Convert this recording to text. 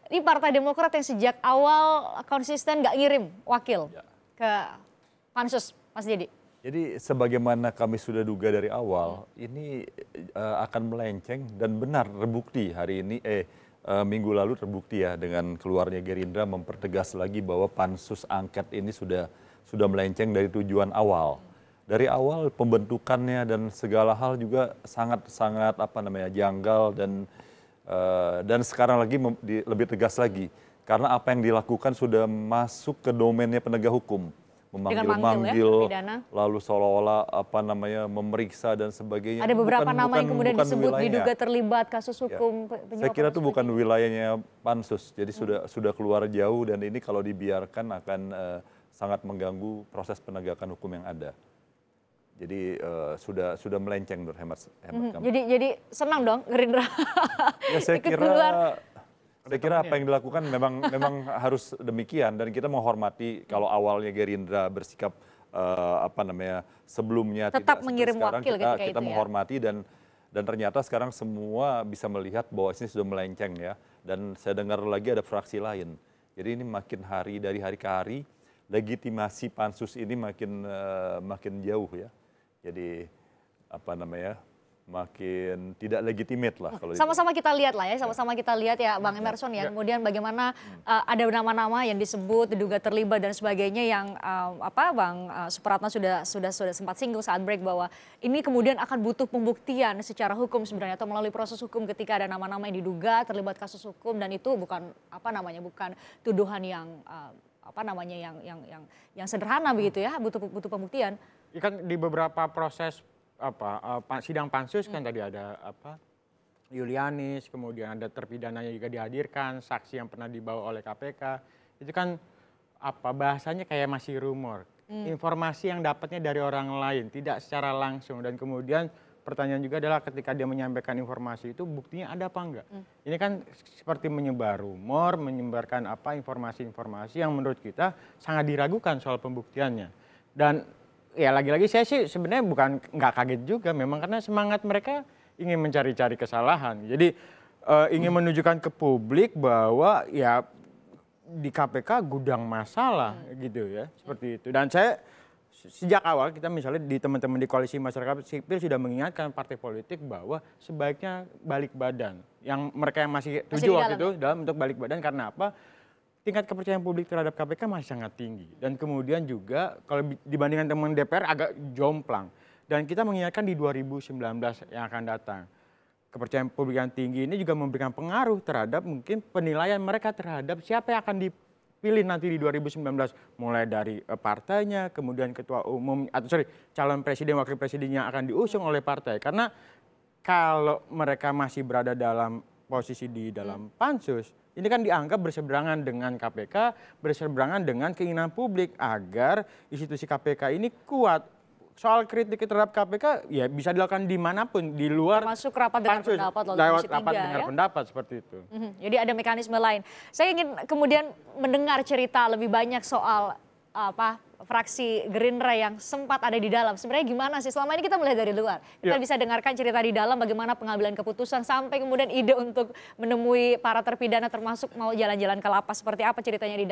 Ini Partai Demokrat yang sejak awal konsisten nggak ngirim wakil ke Pansus, Mas Didi. Jadi sebagaimana kami sudah duga dari awal, ini akan melenceng dan benar terbukti hari ini, minggu lalu terbukti ya dengan keluarnya Gerindra mempertegas lagi bahwa pansus angket ini sudah melenceng dari tujuan awal. Dari awal pembentukannya dan segala hal juga sangat janggal dan sekarang lagi lebih tegas lagi karena apa yang dilakukan sudah masuk ke domainnya penegak hukum, memanggil-manggil, lalu seolah-olah memeriksa dan sebagainya. Ada beberapa nama yang kemudian disebut diduga terlibat kasus hukum. Saya kira itu bukan wilayahnya Pansus, jadi sudah keluar jauh dan ini kalau dibiarkan akan sangat mengganggu proses penegakan hukum yang ada. Jadi sudah melenceng menurut hemat kami. Jadi senang dong Gerindra. Ya, saya kira apa yang dilakukan memang harus demikian dan kita menghormati kalau awalnya Gerindra bersikap sebelumnya tetap tidak mengirim sekarang wakil kita menghormati dan ternyata sekarang semua bisa melihat bahwa ini sudah melenceng ya, dan saya dengar lagi ada fraksi lain. Jadi ini makin hari dari hari ke hari legitimasi pansus ini makin jauh ya. Jadi makin tidak legitimate lah kalau sama-sama kita lihat lah ya, sama-sama kita lihat ya Bang Emerson ya. Kemudian bagaimana ada nama-nama yang disebut diduga terlibat dan sebagainya yang Bang Supratna sudah sempat singgung saat break bahwa ini kemudian akan butuh pembuktian secara hukum sebenarnya atau melalui proses hukum ketika ada nama-nama yang diduga terlibat kasus hukum dan itu bukan bukan tuduhan yang yang sederhana begitu ya, butuh pembuktian. Ya kan di beberapa proses sidang pansus kan tadi ada Yulianis, kemudian ada terpidananya juga dihadirkan, saksi yang pernah dibawa oleh KPK. Itu kan bahasanya kayak masih rumor. Informasi yang dapatnya dari orang lain, tidak secara langsung, dan kemudian pertanyaan juga adalah ketika dia menyampaikan informasi itu buktinya ada apa enggak? Ini kan seperti menyebar rumor, menyebarkan informasi-informasi yang menurut kita sangat diragukan soal pembuktiannya. Dan ya lagi-lagi saya sih sebenarnya nggak kaget juga, memang karena semangat mereka ingin mencari-cari kesalahan. Jadi ingin menunjukkan ke publik bahwa ya di KPK gudang masalah gitu ya, seperti itu. Dan saya sejak awal kita misalnya di teman-teman di koalisi masyarakat sipil sudah mengingatkan partai politik bahwa sebaiknya balik badan. Yang mereka yang masih tuju waktu itu dalam untuk balik badan karena apa? Tingkat kepercayaan publik terhadap KPK masih sangat tinggi. Dan kemudian juga kalau dibandingkan teman DPR agak jomplang. Dan kita mengingatkan di 2019 yang akan datang. Kepercayaan publik yang tinggi ini juga memberikan pengaruh terhadap mungkin penilaian mereka terhadap siapa yang akan dipilih nanti di 2019. Mulai dari partainya, kemudian ketua umum, calon presiden, wakil presiden yang akan diusung oleh partai. Karena kalau mereka masih berada dalam posisi di dalam pansus, ini kan dianggap berseberangan dengan KPK, berseberangan dengan keinginan publik agar institusi KPK ini kuat. Soal kritik terhadap KPK ya bisa dilakukan dimanapun, di luar termasuk rapat dengar pendapat, lewat rapat dengar pendapat seperti itu. Jadi ada mekanisme lain. Saya ingin kemudian mendengar cerita lebih banyak soal fraksi Gerindra yang sempat ada di dalam. Sebenarnya gimana sih? Selama ini kita melihat dari luar. Kita bisa dengarkan cerita di dalam bagaimana pengambilan keputusan sampai kemudian ide untuk menemui para terpidana termasuk mau jalan-jalan ke lapas. Seperti apa ceritanya di dalam.